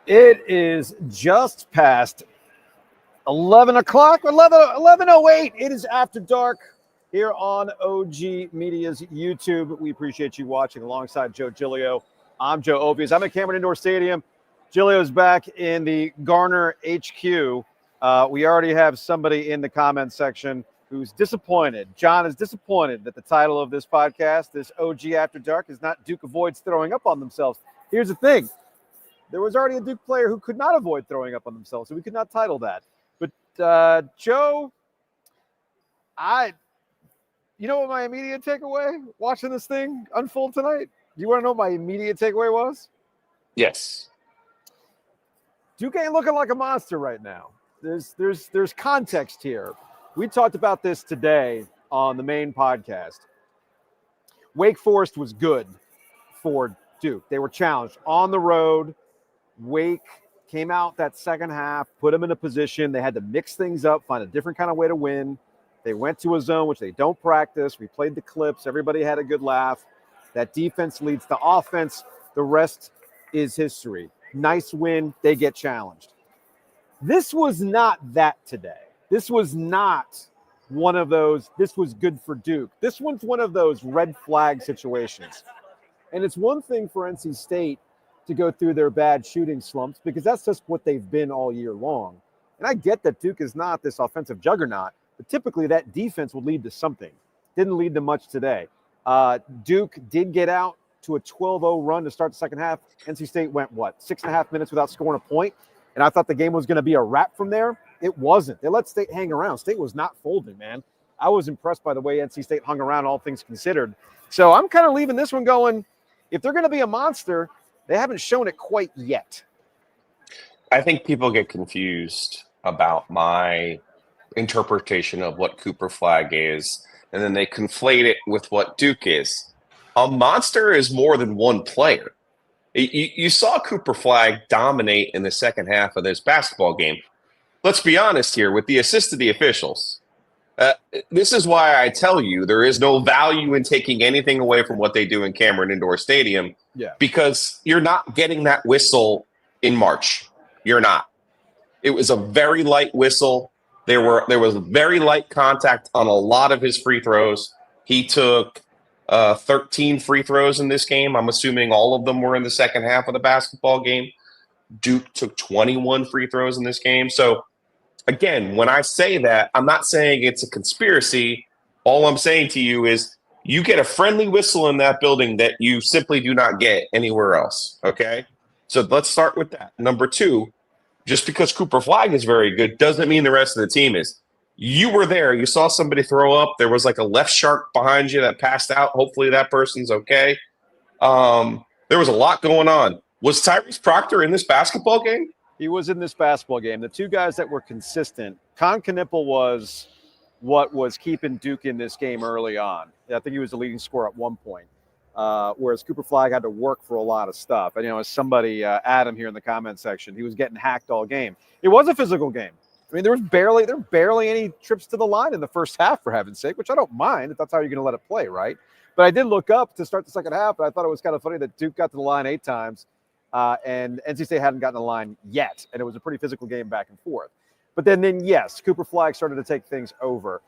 It is just past 11 o'clock, 11:08. It is after dark here on OG Media's YouTube. We appreciate you watching alongside Joe Giglio. I'm Joe Ovies. I'm at Cameron Indoor Stadium. Giglio's back in the Garner HQ. We already have somebody in the comments section who's disappointed. John is disappointed that the title of this podcast, this OG After Dark, is not Duke Avoids Throwing Up on Themselves. Here's the thing. There was already a Duke player who could not avoid throwing up on themselves, so we could not title that. But Joe, you know what my immediate takeaway watching this thing unfold tonight? You want to know what my immediate takeaway was? Yes. Duke ain't looking like a monster right now. There's context here. We talked about this today on the main podcast. Wake Forest was good for Duke. They were challenged on the road. Wake came out that second half, put them in a position. They had to mix things up, find a different kind of way to win. They went to a zone, which they don't practice. We played the clips. Everybody had a good laugh. That defense leads to offense. The rest is history. Nice win. They get challenged. This was not that today. This was not one of those, this was good for Duke. This one's one of those red flag situations. And it's one thing for NC State to go through their bad shooting slumps because that's just what they've been all year long. And I get that Duke is not this offensive juggernaut, but typically that defense will lead to something. Didn't lead to much today. Duke did get out to a 12-0 run to start the second half. NC State went, 6.5 minutes without scoring a point? And I thought the game was going to be a wrap from there. It wasn't. They let State hang around. State was not folding, man. I was impressed by the way NC State hung around, all things considered. So I'm kind of leaving this one going, if they're going to be a monster, they haven't shown it quite yet. I think people get confused about my interpretation of what Cooper Flagg is, and then they conflate it with what Duke is. A monster is more than one player. You saw Cooper Flagg dominate in the second half of this basketball game. Let's be honest here, with the assist of the officials. This is why I tell you there is no value in taking anything away from what they do in Cameron Indoor Stadium, because you're not getting that whistle in March. You're not. It was a very light whistle. There was very light contact on a lot of his free throws. He took 13 free throws in this game. I'm assuming all of them were in the second half of the basketball game. Duke took 21 free throws in this game. So, again, when I say that, I'm not saying it's a conspiracy. All I'm saying to you is you get a friendly whistle in that building that you simply do not get anywhere else, okay? So let's start with that. Number two, just because Cooper Flagg is very good doesn't mean the rest of the team is. You were there. You saw somebody throw up. There was like a left shark behind you that passed out. Hopefully that person's okay. There was a lot going on. Was Tyrese Proctor in this basketball game? He was in this basketball game. The two guys that were consistent, Con Knippel was what was keeping Duke in this game early on. I think he was the leading scorer at one point, whereas Cooper Flagg had to work for a lot of stuff. And, as somebody, Adam here in the comment section, he was getting hacked all game. It was a physical game. I mean, there were barely any trips to the line in the first half, for heaven's sake, which I don't mind if that's how you're going to let it play, right? But I did look up to start the second half, and I thought it was kind of funny that Duke got to the line 8 times. And NC State hadn't gotten the line yet, and it was a pretty physical game back and forth. But then yes, Cooper Flagg started to take things over.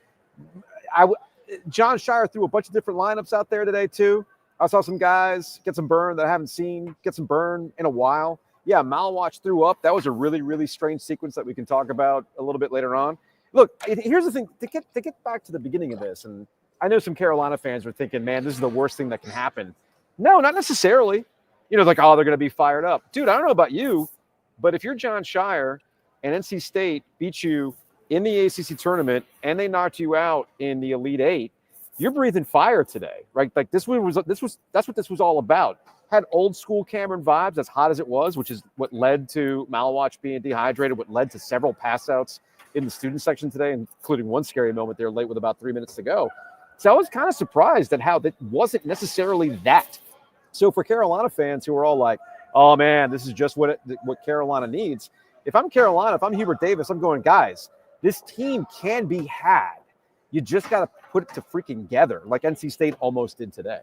John Shire threw a bunch of different lineups out there today too. I saw some guys get some burn that I haven't seen get some burn in a while. Yeah, Malawach threw up. That was a really, really strange sequence that we can talk about a little bit later on. Look, here's the thing. To get back to the beginning of this, and I know some Carolina fans are thinking, man, this is the worst thing that can happen. No, not necessarily. Like, they're going to be fired up. Dude, I don't know about you, but if you're John Shire and NC State beat you in the ACC tournament and they knocked you out in the Elite Eight, you're breathing fire today, right? Like, that's what this was all about. Had old school Cameron vibes, as hot as it was, which is what led to Malawach being dehydrated, what led to several pass outs in the student section today, including one scary moment there late with about 3 minutes to go. So I was kind of surprised at how that wasn't necessarily that. So for Carolina fans who are all like, oh, man, this is just what Carolina needs. If I'm Carolina, if I'm Hubert Davis, I'm going, guys, this team can be had. You just got to put it to freaking together like NC State almost did today.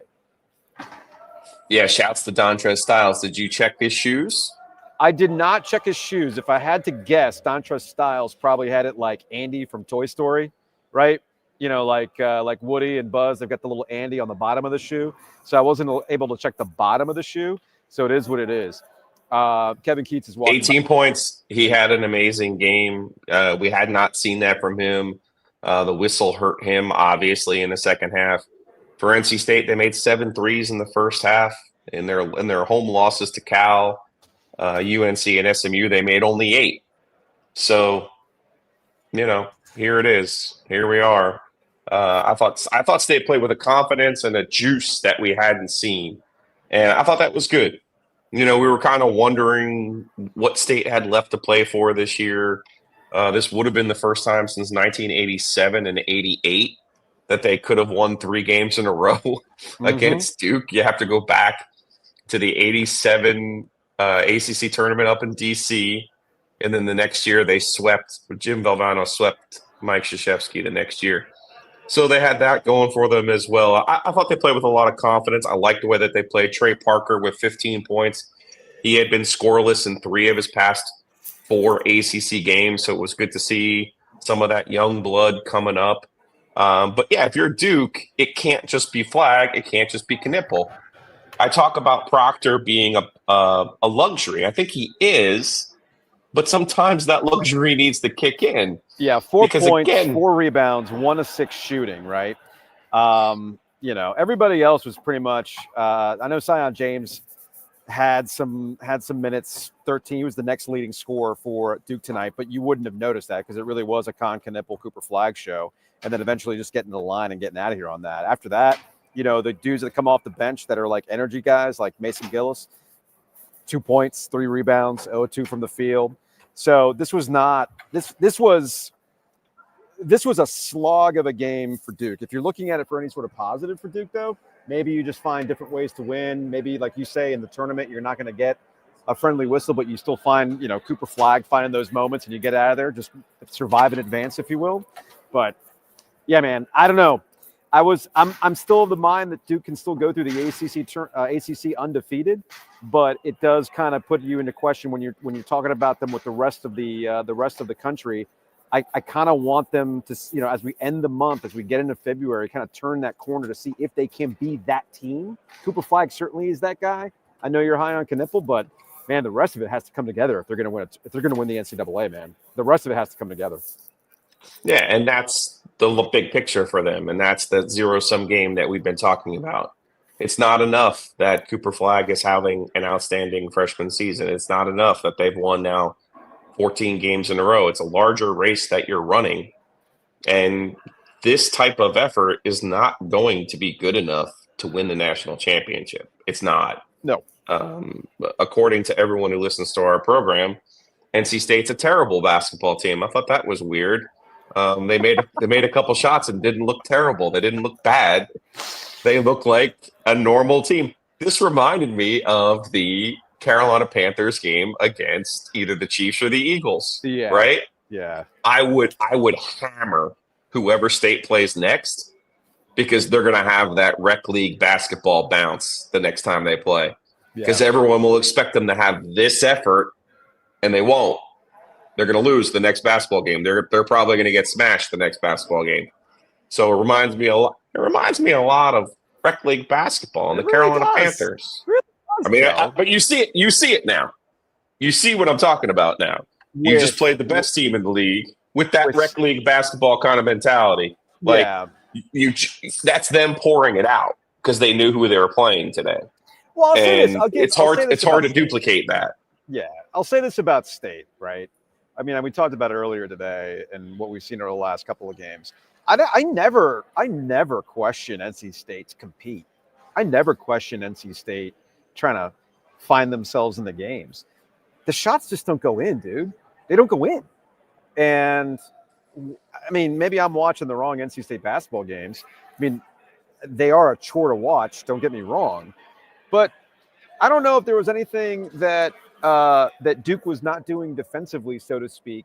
Yeah, shouts to Dontrez Styles. Did you check his shoes? I did not check his shoes. If I had to guess, Dontrez Styles probably had it like Andy from Toy Story, right? You know, like Woody and Buzz, they've got the little Andy on the bottom of the shoe. So I wasn't able to check the bottom of the shoe. So it is what it is. Kevin Keats is walking. 18 points. He had an amazing game. We had not seen that from him. The whistle hurt him, obviously, in the second half. For NC State, they made 7 threes in the first half. In their home losses to Cal, UNC, and SMU, they made only 8. So, here it is. Here we are. I thought State played with a confidence and a juice that we hadn't seen, and I thought that was good. We were kind of wondering what State had left to play for this year. This would have been the first time since 1987 and 88 that they could have won 3 games in a row against Duke. You have to go back to the 87 ACC tournament up in D.C., and then the next year they Jim Valvano swept Mike Krzyzewski the next year. So they had that going for them as well. I thought they played with a lot of confidence. I liked the way that they played. Trey Parker with 15 points. He had been scoreless in 3 of his past 4 ACC games, so it was good to see some of that young blood coming up. But, yeah, if you're Duke, it can't just be Flagg. It can't just be Knipple. I talk about Proctor being a luxury. I think he is. But sometimes that luxury needs to kick in. Yeah, 4 points, 4 rebounds, 1 of 6 shooting, right? Everybody else was pretty much I know Zion James had some minutes, 13. He was the next leading scorer for Duke tonight, but you wouldn't have noticed that because it really was a Knipple, Cooper Flagg show. And then eventually just getting to the line and getting out of here on that. After that, the dudes that come off the bench that are like energy guys, like Mason Gillis, 2 points, 3 rebounds, 0-2 from the field. So this was not this was a slog of a game for Duke. If you're looking at it for any sort of positive for Duke, though, maybe you just find different ways to win. Maybe, like you say, in the tournament, you're not going to get a friendly whistle, but you still find, Cooper Flagg finding those moments and you get out of there, just survive in advance, if you will. But yeah, man, I don't know. I'm still of the mind that Duke can still go through the ACC undefeated, but it does kind of put you into question when you're talking about them with the rest of the country. I kind of want them to, as we end the month, as we get into February, kind of turn that corner to see if they can be that team. Cooper Flagg certainly is that guy. I know you're high on Knipple, but man, the rest of it has to come together if they're going to win. If they're going to win the NCAA, man, the rest of it has to come together. Yeah, and that's the big picture for them, and that's the zero-sum game that we've been talking about. It's not enough that Cooper Flagg is having an outstanding freshman season. It's not enough that they've won now 14 games in a row. It's a larger race that you're running, and this type of effort is not going to be good enough to win the national championship. It's not. No. According to everyone who listens to our program, NC State's a terrible basketball team. I thought that was weird. They made a couple shots and didn't look terrible. They didn't look bad. They look like a normal team. This reminded me of the Carolina Panthers game against either the Chiefs or the Eagles. Yeah. Right? Yeah. I would hammer whoever State plays next because they're going to have that rec league basketball bounce the next time they play. Because everyone will expect them to have this effort, and they won't. They're going to lose the next basketball game. They're probably going to get smashed the next basketball game. So it reminds me a lot. It reminds me a lot of rec league basketball and the Carolina Panthers. Really does, I mean, but you see it. You see it now. You see what I'm talking about now. You just played the best team in the league with that rec league basketball kind of mentality. Like that's them pouring it out because they knew who they were playing today. Well, I'll say this. It's hard to duplicate that. Yeah, I'll say this about State, right? I mean, we talked about it earlier today and what we've seen over the last couple of games. I never question NC State's compete. I never question NC State trying to find themselves in the games. The shots just don't go in, dude. They don't go in. And, I mean, maybe I'm watching the wrong NC State basketball games. I mean, they are a chore to watch, don't get me wrong. But I don't know if there was anything that Duke was not doing defensively, so to speak,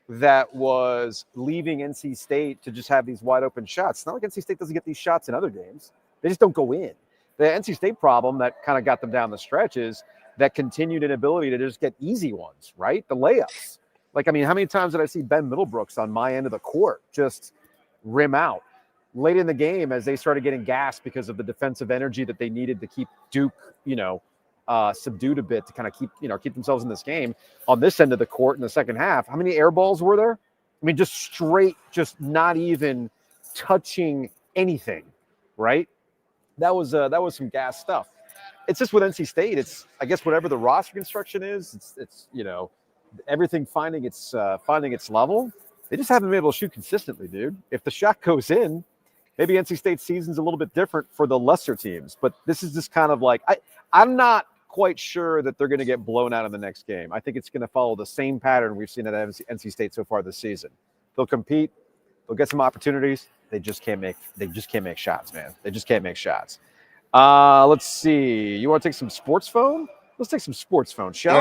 that was leaving NC State to just have these wide open shots. It's not like NC State doesn't get these shots in other games. They just don't go in. The NC State problem that kind of got them down the stretch is that continued inability to just get easy ones, right? The layups. Like, I mean, how many times did I see Ben Middlebrooks on my end of the court just rim out? Late in the game, as they started getting gassed because of the defensive energy that they needed to keep Duke, subdued a bit to kind of keep themselves in this game. On this end of the court in the second half, how many air balls were there? I mean, just straight, just not even touching anything, right? That was some gas stuff. It's just with NC State. It's, I guess, whatever the roster construction is. It's everything finding its level. They just haven't been able to shoot consistently, dude. If the shot goes in, maybe NC State's season's a little bit different for the lesser teams. But this is just kind of like I'm not quite sure that they're going to get blown out in the next game. I think it's going to follow the same pattern we've seen at NC State so far this season. They'll compete. They'll get some opportunities. They just can't make shots, man. They just can't make shots. Let's see. You want to take some sports phone? Let's take some sports phone, shall we?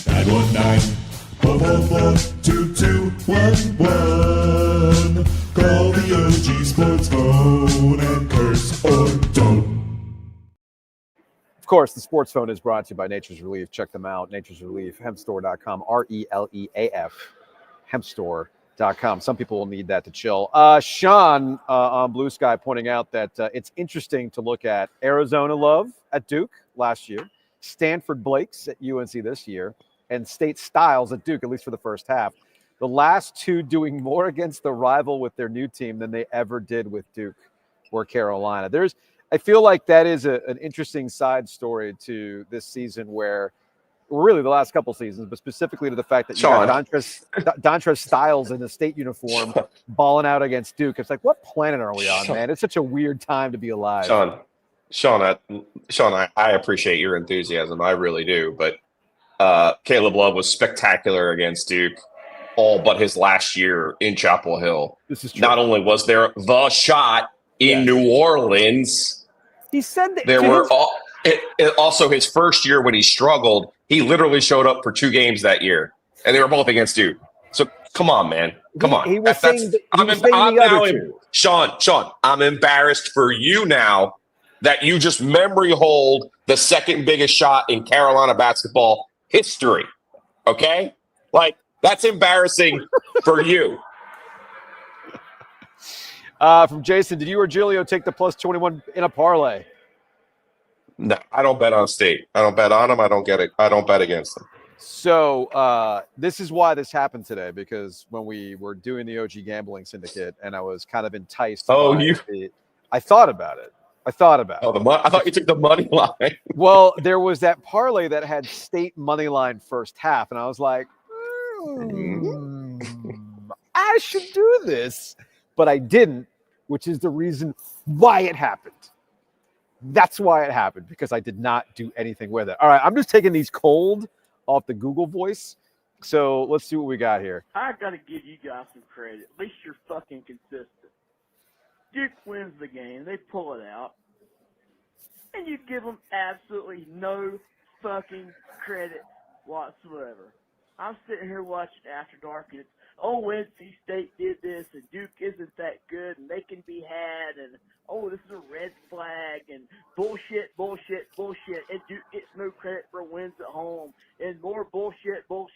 919-444-2211. Call the OG sports phone and curse or don't. Of course, the sports phone is brought to you by Nature's Relief. Check them out. Nature's Relief, hempstore.com, RELEAF, hempstore.com. Some people will need that to chill. Sean on Blue Sky pointing out that it's interesting to look at Arizona Love at Duke last year, Stanford Blakes at UNC this year, and State Styles at Duke, at least for the first half. The last two doing more against the rival with their new team than they ever did with Duke or Carolina. I feel like that is an interesting side story to this season, where really the last couple seasons, but specifically to the fact that you got Dontrez Styles in the State uniform balling out against Duke. It's like, what planet are we on, man? It's such a weird time to be alive. Sean, I appreciate your enthusiasm. I really do. But Caleb Love was spectacular against Duke, all but his last year in Chapel Hill. This is true. Not only was there the shot in New Orleans, he said that there were also his first year when he struggled. He literally showed up for 2 games that year, and they were both against Duke. So come on, man, come on. He was saying the other two. Sean, I'm embarrassed for you now that you just memory hold the second biggest shot in Carolina basketball history. Okay, like that's embarrassing for you. From Jason, did you or Giulio take the plus 21 in a parlay? No, I don't bet on State. I don't bet on them. I don't get it. I don't bet against them. So this is why this happened today, because when we were doing the OG Gambling Syndicate and I was kind of enticed. I thought about it. I thought you took the money line. Well, there was that parlay that had State money line first half, and I was like, I should do this. But I didn't, which is the reason why it happened. That's why it happened, because I did not do anything with it. All right, I'm just taking these cold off the Google voice. So let's see what we got here. I got to give you guys some credit. At least you're fucking consistent. Duke wins the game. They pull it out. And you give them absolutely no fucking credit whatsoever. I'm sitting here watching After Dark, and it's, NC State did this, and Duke isn't that good, and they can be had, and, this is a red flag, and bullshit. And Duke gets no credit for wins at home, and more bullshit. What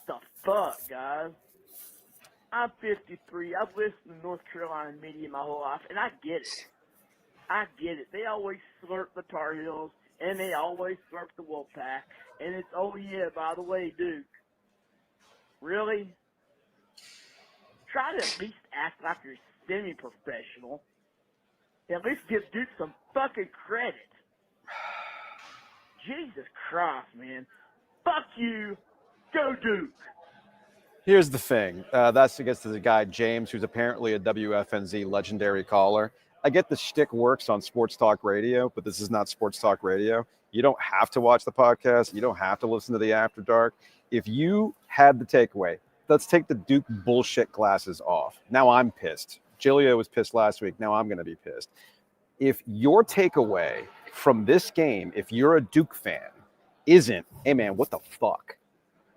the fuck, guys? I'm 53. I've listened to North Carolina media my whole life, and I get it. They always slurp the Tar Heels, and they always slurp the Wolfpack, and it's, by the way, Duke. Really? Try to at least act like you're semi-professional. At least give Duke some fucking credit. Jesus Christ, man. Fuck you. Go Duke. Here's the thing. That's against the guy, James, who's apparently a WFNZ legendary caller. I get the shtick works on Sports Talk Radio, but this is not Sports Talk Radio. You don't have to watch the podcast. You don't have to listen to the After Dark. If you had the takeaway, let's take the Duke bullshit glasses off. Now I'm pissed. Giulio was pissed last week. Now I'm going to be pissed. If your takeaway from this game, if you're a Duke fan, isn't, hey man, what the fuck?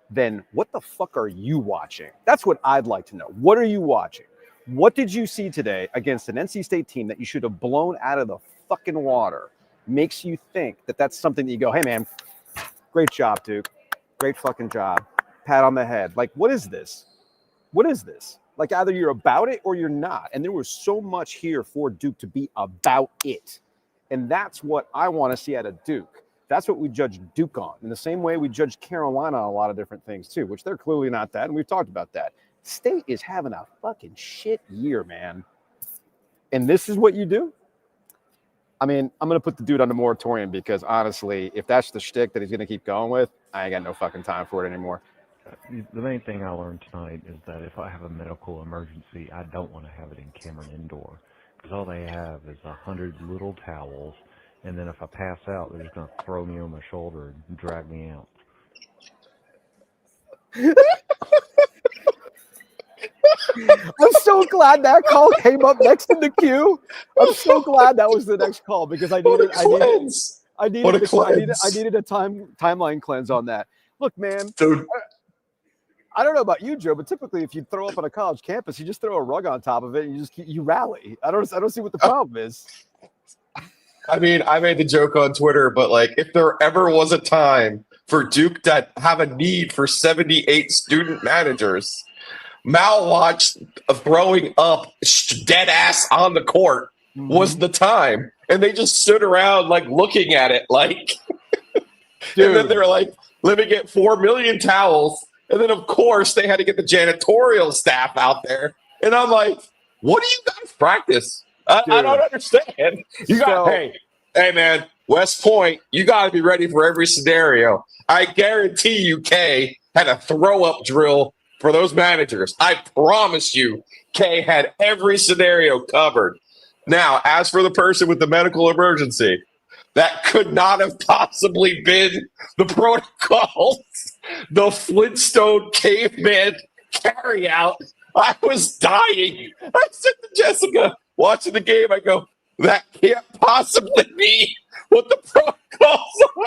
Then what the fuck are you watching? That's what I'd like to know. What are you watching? What did you see today against an NC State team that you should have blown out of the fucking water makes you think that that's something that you go, hey, man, great job, Duke. Great fucking job. Pat on the head. Like, what is this? What is this? Like, either you're about it or you're not. And there was so much here for Duke to be about it. And that's what I want to see out of Duke. That's what we judge Duke on. In the same way we judge Carolina on a lot of different things too, which they're clearly not that. And we've talked about that. State is having a fucking shit year, man. And this is what you do? I mean, I'm going to put the dude on the moratorium because honestly, if that's the shtick that he's going to keep going with, I ain't got no fucking time for it anymore. The main thing I learned tonight is that if I have a medical emergency, I don't want to have it in Cameron Indoor. Because all they have is 100 little towels, and then if I pass out, they're just going to throw me on my shoulder and drag me out. I'm so glad that call came up next in the queue. I'm so glad that was the next call because I needed a timeline cleanse on that. Look, man, Dude. I don't know about you, Joe, but typically if you throw up on a college campus, you just throw a rug on top of it and you rally. I don't see what the problem is. I mean, I made the joke on Twitter, but like, if there ever was a time for Duke to have a need for 78 student managers, Mal watched throwing up dead ass on the court was the time, and they just stood around like looking at it, like, and then they're like, let me get 4 million towels. And then, of course, they had to get the janitorial staff out there. And I'm like, what do you guys practice? I don't understand. Hey, man, West Point, you got to be ready for every scenario. I guarantee you Kay had a throw-up drill for those managers. I promise you Kay had every scenario covered. Now, as for the person with the medical emergency, that could not have possibly been the protocols. The Flintstone caveman carryout. I was dying. I said to Jessica, watching the game, I go, that can't possibly be what the protocols are.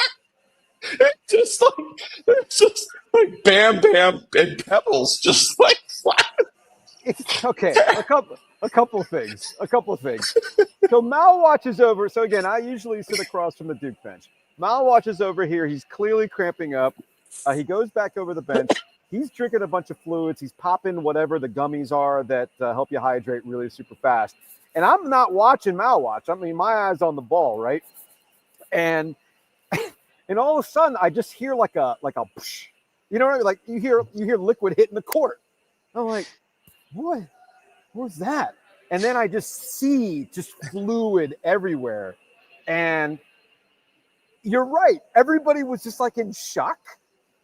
It's just like Bam Bam and Pebbles, just like flat. It's okay. A couple things. So Mal watches over. So again, I usually sit across from the Duke bench. Mal watches over here. He's clearly cramping up. He goes back over the bench. He's drinking a bunch of fluids. He's popping whatever the gummies are that help you hydrate really super fast. And I'm not watching Mal watch. I mean, my eyes on the ball, right? And all of a sudden, I just hear like a psh, you know what I mean? Like you hear liquid hitting the court. I'm like, what? What's that? And then I just see just fluid everywhere. And you're right. Everybody was just like in shock.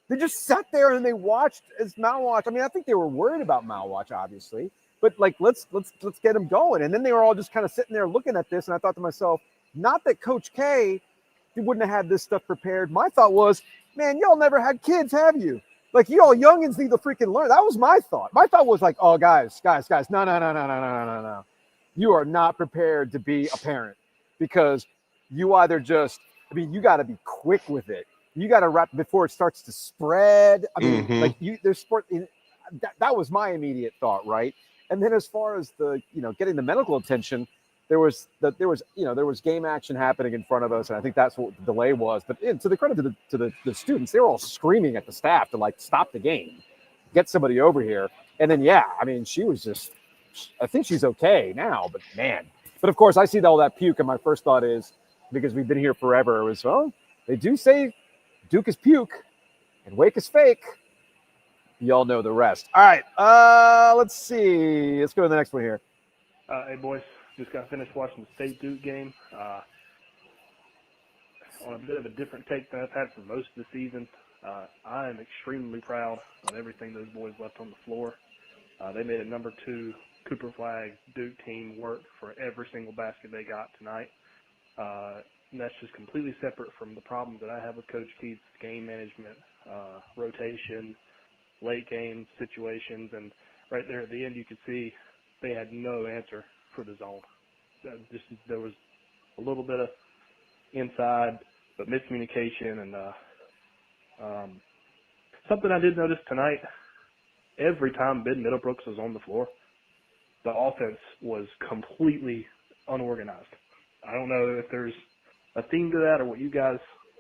They just sat there and they watched as Mal watched. I mean, I think they were worried about Mal watch, obviously, but like, let's get him going. And then they were all just kind of sitting there looking at this. And I thought to myself, not that Coach K wouldn't have had this stuff prepared. My thought was, man, y'all never had kids, have you? Like, you all youngins need to freaking learn. That was my thought. My thought was like, oh, guys, no. You are not prepared to be a parent because you either just, I mean, you got to be quick with it. You got to wrap before it starts to spread. I mean, like there's sport. That was my immediate thought, right? And then as far as the, getting the medical attention, there was game action happening in front of us, and I think that's what the delay was. But to the credit to the students, they were all screaming at the staff to like stop the game, get somebody over here. And then I mean, she was just, I think she's okay now, but man. But of course, I see all that puke, and my first thought is, because we've been here forever, it was, oh, they do say Duke is puke and Wake is fake. Y'all know the rest. All right, let's see. Let's go to the next one here. Hey, boys. Just got finished watching the State Duke game. On a bit of a different take than I've had for most of the season. I am extremely proud of everything those boys left on the floor. They made a number 2 Cooper Flagg Duke team work for every single basket they got tonight. And that's just completely separate from the problems that I have with Coach Keith's game management, rotation, late game situations. And right there at the end, you could see they had no answer for the zone. There was a little bit of inside, but miscommunication. And something I did notice tonight, every time Ben Middlebrooks was on the floor, the offense was completely unorganized. I don't know if there's a theme to that, or what you guys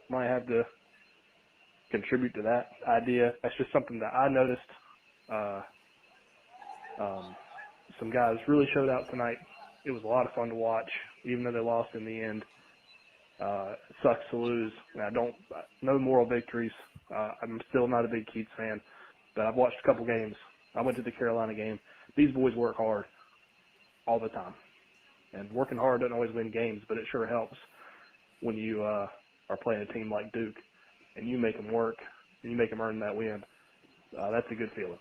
might have to contribute to that idea. That's just something that I noticed. Some guys really showed out tonight. It was a lot of fun to watch, even though they lost in the end. It sucks to lose. And no moral victories. I'm still not a big Keats fan, but I've watched a couple games. I went to the Carolina game. These boys work hard all the time. And working hard doesn't always win games, but it sure helps when you are playing a team like Duke and you make them work and you make them earn that win. That's a good feeling.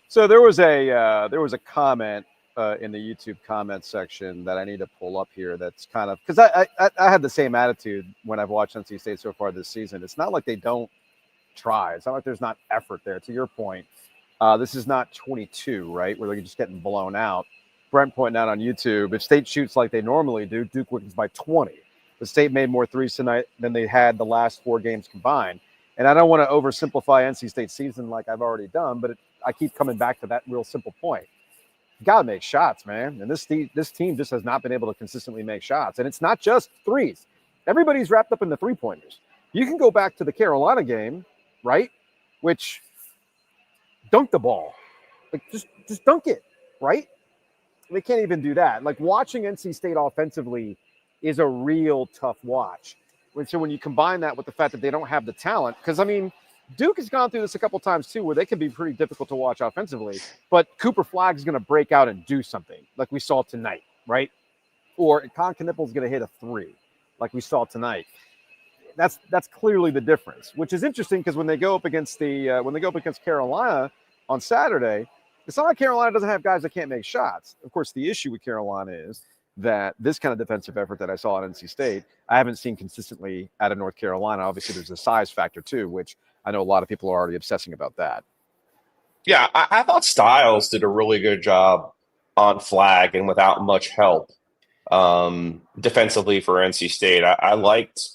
So there was a comment in the YouTube comment section that I need to pull up here. That's kind of because I had the same attitude when I've watched NC State so far this season. It's not like they don't try. It's not like there's not effort there. To your point, this is not 22, right? Where they're just getting blown out. Brent pointing out on YouTube, if State shoots like they normally do, Duke wins by 20. The State made more threes tonight than they had the last 4 games combined. And I don't want to oversimplify NC State's season like I've already done, but I keep coming back to that real simple point. You got to make shots, man. And this team just has not been able to consistently make shots. And it's not just threes. Everybody's wrapped up in the three-pointers. You can go back to the Carolina game, right, which dunk the ball. Like, just dunk it, right? They can't even do that. Like, watching NC State offensively is a real tough watch. So when you combine that with the fact that they don't have the talent, because, I mean, Duke has gone through this a couple times, too, where they can be pretty difficult to watch offensively, but Cooper Flagg is going to break out and do something like we saw tonight, right? Or Con Knippel is going to hit a 3 like we saw tonight. That's clearly the difference, which is interesting because when they go up against Carolina on Saturday, it's not like Carolina doesn't have guys that can't make shots. Of course, the issue with Carolina is that this kind of defensive effort that I saw at NC State, I haven't seen consistently out of North Carolina. Obviously, there's a size factor too, which I know a lot of people are already obsessing about that. Yeah, I thought Styles did a really good job on Flagg and without much help defensively for NC State. I liked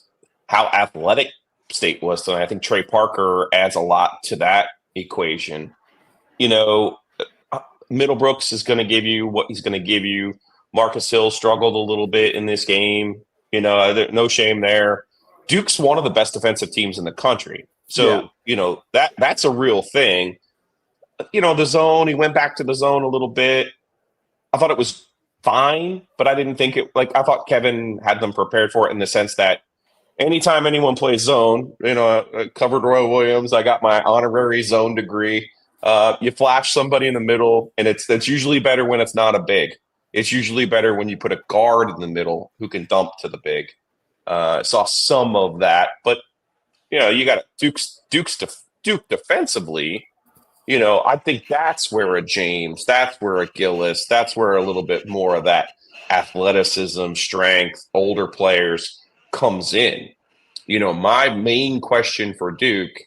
how athletic State was tonight. I think Trey Parker adds a lot to that equation. You know, Middlebrooks is going to give you what he's going to give you. Marcus Hill struggled a little bit in this game. You know, no shame there. Duke's one of the best defensive teams in the country. So, You know, that's a real thing. You know, the zone, he went back to the zone a little bit. I thought it was fine, but I didn't think I thought Kevin had them prepared for it in the sense that anytime anyone plays zone, you know, I covered Roy Williams. I got my honorary zone degree. You flash somebody in the middle, and it's usually better when it's not a big. It's usually better when you put a guard in the middle who can dump to the big. Saw some of that, but you know, you got Duke defensively. You know, I think that's where a James, that's where a Gillis, that's where a little bit more of that athleticism, strength, older players comes in. You know, my main question for Duke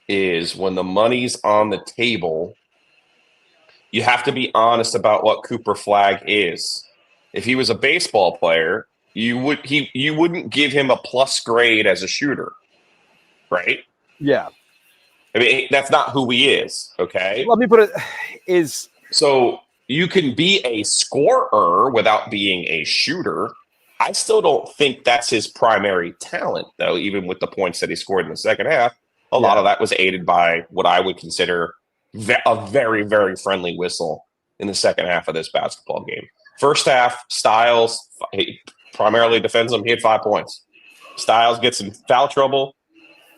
is when the money's on the table, you have to be honest about what Cooper Flagg is. If he was a baseball player, you wouldn't give him a plus grade as a shooter, right? Yeah. I mean, that's not who he is, okay? Let me put it is so you can be a scorer without being a shooter. I still don't think that's his primary talent, though, even with the points that he scored in the second half. A lot of that was aided by what I would consider a very, very friendly whistle in the second half of this basketball game. First half, Styles, he primarily defends him. He had 5 points. Styles gets in foul trouble.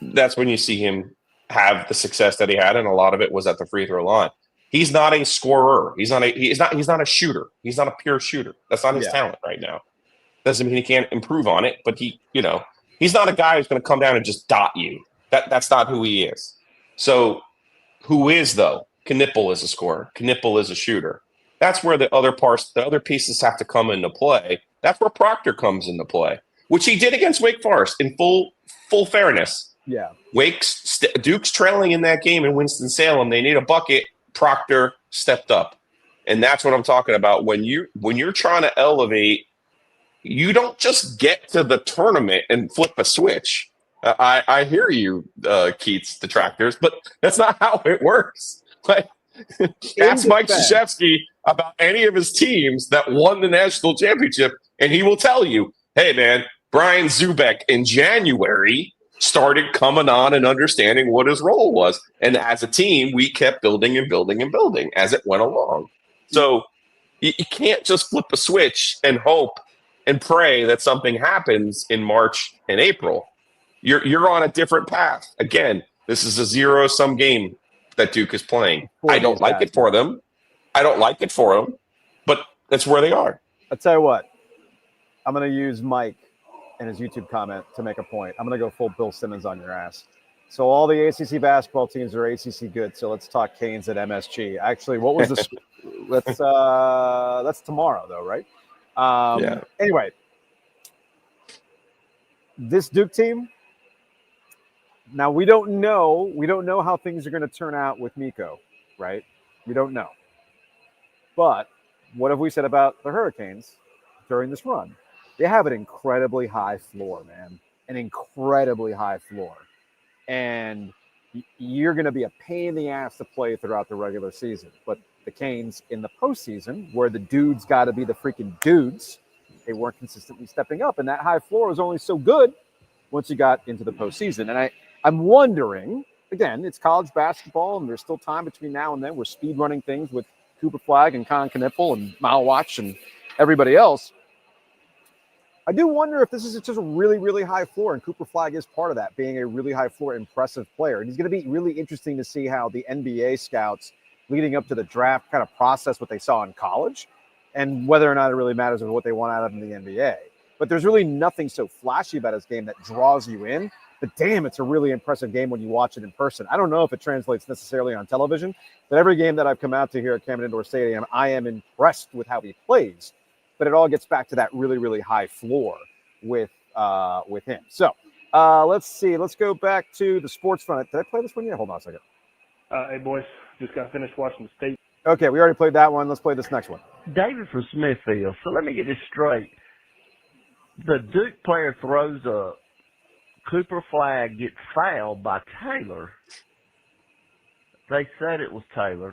That's when you see him have the success that he had, and a lot of it was at the free throw line. He's not a scorer. He's not a shooter. He's not a pure shooter. That's not his talent right now. Doesn't mean he can't improve on it, but he's not a guy who's going to come down and just dot you. That's not who he is. So who is, though? Knippel is a scorer. Knippel is a shooter. That's where the other pieces have to come into play. That's where Proctor comes into play, which he did against Wake Forest in full fairness. Yeah. Duke's trailing in that game in Winston-Salem. They need a bucket. Proctor stepped up. And that's what I'm talking about. When you're trying to elevate, you don't just get to the tournament and flip a switch. I hear you, Keats detractors, but that's not how it works. Like, ask Mike Krzyzewski about any of his teams that won the national championship, And he will tell you, hey, man, Brian Zubek in January started coming on and understanding what his role was. And as a team, we kept building and building and building as it went along. So you can't just flip a switch and hope and pray that something happens in March and April. You're on a different path. Again, this is a zero-sum game that Duke is playing. I don't like it for them. But that's where they are. I'll tell you what. I'm going to use Mike and his YouTube comment to make a point. I'm going to go full Bill Simmons on your ass. So all the ACC basketball teams are ACC good. So let's talk Canes at MSG. Actually, what was this? That's tomorrow, though, right? Yeah. Anyway, this Duke team. Now we don't know how things are going to turn out with Miko, right? We don't know. But what have we said about the Hurricanes during this run? They have an incredibly high floor, man. An incredibly high floor. And you're going to be a pain in the ass to play throughout the regular season. But the Canes in the postseason, where the dudes got to be the freaking dudes, they weren't consistently stepping up. And that high floor was only so good once you got into the postseason. And I'm wondering, again, it's college basketball, and there's still time between now and then. We're speed running things with Cooper Flagg and Con Knipple and Malwatch and everybody else. I do wonder if this is just a really, really high floor, and Cooper Flagg is part of that, being a really high floor, impressive player. And he's going to be really interesting to see how the NBA scouts leading up to the draft kind of process what they saw in college and whether or not it really matters of what they want out of him in the NBA. But there's really nothing so flashy about his game that draws you in. But damn, it's a really impressive game when you watch it in person. I don't know if it translates necessarily on television, but every game that I've come out to here at Cameron Indoor Stadium, I am impressed with how he plays. But it all gets back to that really, really high floor with him. So let's see. Let's go back to the sports front. Did I play this one yet? Hold on a second. Hey, boys. Just got finished watching the state. Okay, we already played that one. Let's play this next one. David from Smithfield. So let me get this straight. The Duke player throws a Cooper Flagg, gets fouled by Taylor. They said it was Taylor.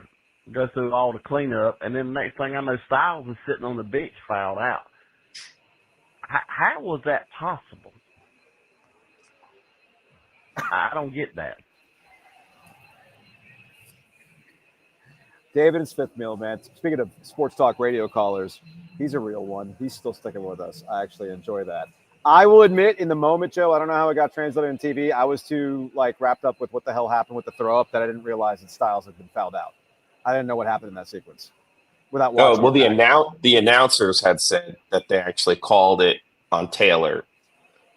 Go through all the cleanup, and then the next thing I know, Styles is sitting on the bench fouled out. How was that possible? I don't get that. David is fifth meal, man. Speaking of sports talk radio callers, he's a real one. He's still sticking with us. I actually enjoy that. I will admit, in the moment, Joe, I don't know how it got translated on TV. I was too wrapped up with what the hell happened with the throw up that I didn't realize that Styles had been fouled out. I didn't know what happened in that sequence. Without watching. Oh, well, the announcers had said that they actually called it on Taylor.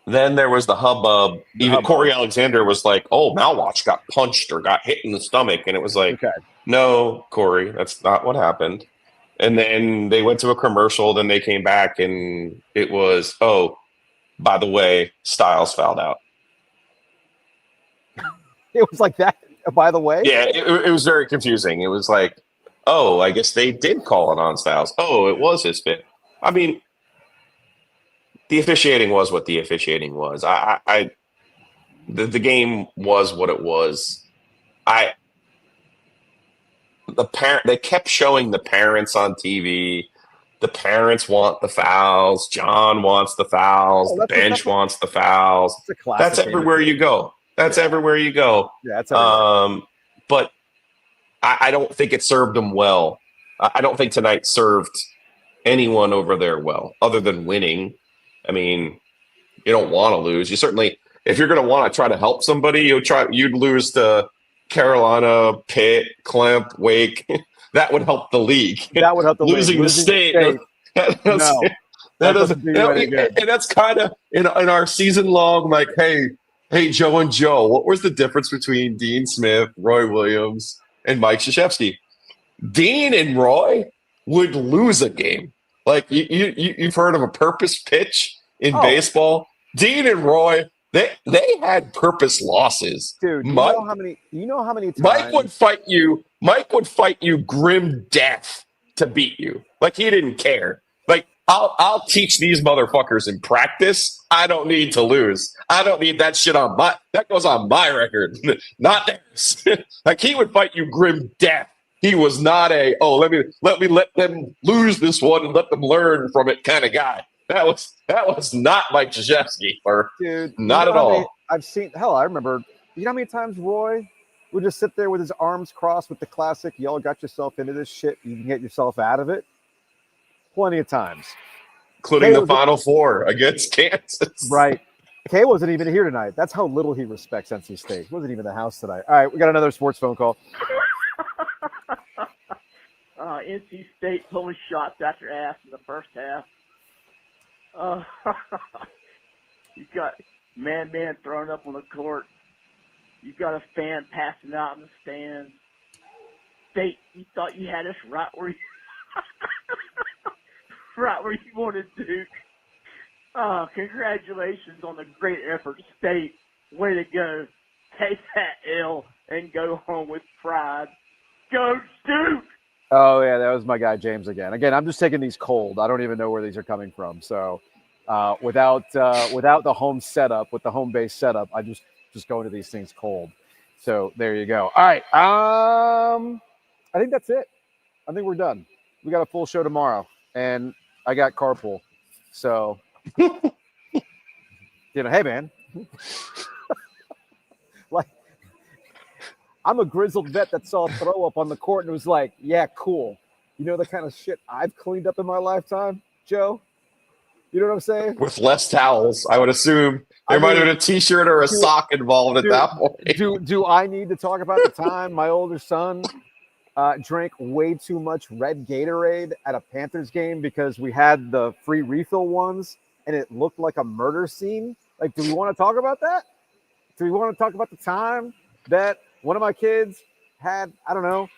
Then there was the hubbub. Even Corey Alexander was like, "Oh, Malwatch got punched or got hit in the stomach," and it was like, okay. "No, Corey, that's not what happened." And then they went to a commercial. Then they came back, and it was, "Oh, by the way, Styles fouled out." It was like that. By the way, yeah, it was very confusing. It was like, "Oh, I guess they did call it on Styles. Oh, it was his fit." I mean, the officiating was what the officiating was. The game was what it was. They kept showing the parents on TV. The parents want the fouls. John wants the fouls. The bench wants the fouls. That's everywhere you go. That's everywhere you go. Yeah, that's everywhere. But I don't think it served them well. I don't think tonight served anyone over there well, other than winning. I mean, you don't want to lose. You certainly, if you're going to want to try to help somebody, you'd lose to Carolina, Pitt, Clemp, Wake. That would help the league. That would help the losing league. the state. That doesn't do you any good. And that's kind of in our season long, like, hey, Joe and Joe, what was the difference between Dean Smith, Roy Williams, and Mike Krzyzewski? Dean and Roy would lose a game. Like, you've heard of a purpose pitch in baseball? Dean and Roy, they had purpose losses. Dude, you know how many times Mike would fight you grim death to beat you. Like, he didn't care. Like, I'll teach these motherfuckers in practice. I don't need to lose. I don't need that shit that goes on my record, not theirs. Like, he would fight you grim death. He was not let me let them lose this one and let them learn from it kind of guy. That was not Mike Krzyzewski, or Dude, not you know at how many- all. I've seen. Hell, I remember. You know how many times Roy would just sit there with his arms crossed with the classic, "Y'all got yourself into this shit. You can get yourself out of it." Plenty of times. Including the was- Final Four against Kansas. Right. Kay wasn't even here tonight. That's how little he respects NC State. He wasn't even in the house tonight. All right, we got another sports phone call. NC State pulling shots out your ass in the first half. You got man thrown up on the court. You got a fan passing out in the stands. State, you thought you had us right where you, right where you wanted Duke. Congratulations on the great effort, State. Way to go. Take that L and go home with pride. Go Duke! Oh yeah, that was my guy James again. Again, I'm just taking these cold. I don't even know where these are coming from. So without the home setup, with the home base setup, I just go into these things cold. So there you go. All right. I think that's it. I think we're done. We got a full show tomorrow, and I got carpool. So hey man, like I'm a grizzled vet that saw throw up on the court and was like, yeah, cool. You know the kind of shit I've cleaned up in my lifetime, Joe? You know what I'm saying? With less towels, I would assume there might have been a T-shirt or a sock involved at that point. Do I need to talk about the time my older son drank way too much red Gatorade at a Panthers game because we had the free refill ones and it looked like a murder scene? Like, do we want to talk about that? Do we want to talk about the time that one of my kids had, I don't know,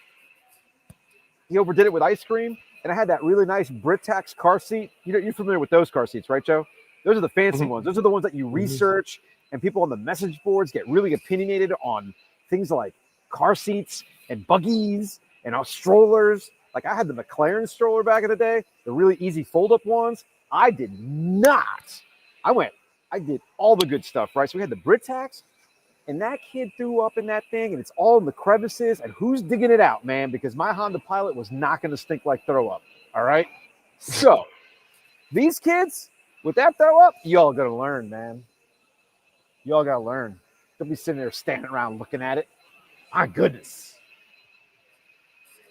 he overdid it with ice cream, and I had that really nice Britax car seat. You know, you're familiar with those car seats, right, Joe? Those are the fancy ones. Those are the ones that you research, and people on the message boards get really opinionated on things like car seats and buggies and strollers. Like I had the McLaren stroller back in the day, the really easy fold-up ones. I did not. I did all the good stuff, right? So we had the Britax, and that kid threw up in that thing, and it's all in the crevices, and who's digging it out, man? Because my Honda Pilot was not going to stink like throw up, all right? So these kids, with that throw up, y'all got to learn, man. Y'all got to learn. Don't be sitting there standing around looking at it. My goodness.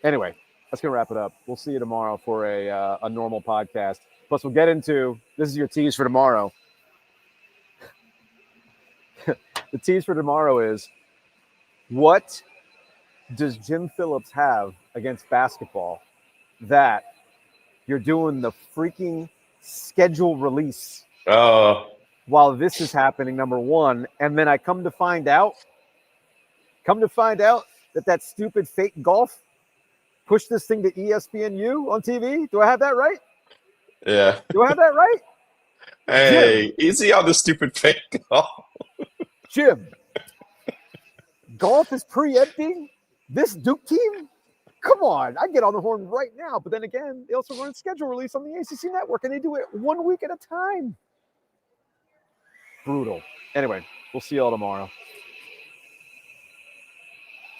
Anyway, that's going to wrap it up. We'll see you tomorrow for a normal podcast. Plus, we'll get into, this is your tease for tomorrow. The tease for tomorrow is, what does Jim Phillips have against basketball that you're doing the freaking schedule release while this is happening, number one, and then I come to find out that stupid fake golf pushed this thing to ESPNU on TV? Do I have that right? Yeah. Do I have that right? Hey, easy on the stupid fake golf. Jim, golf is preempting this Duke team? Come on, I get on the horn right now. But then again, they also run schedule release on the ACC network, and they do it 1 week at a time. Brutal. Anyway, we'll see y'all tomorrow.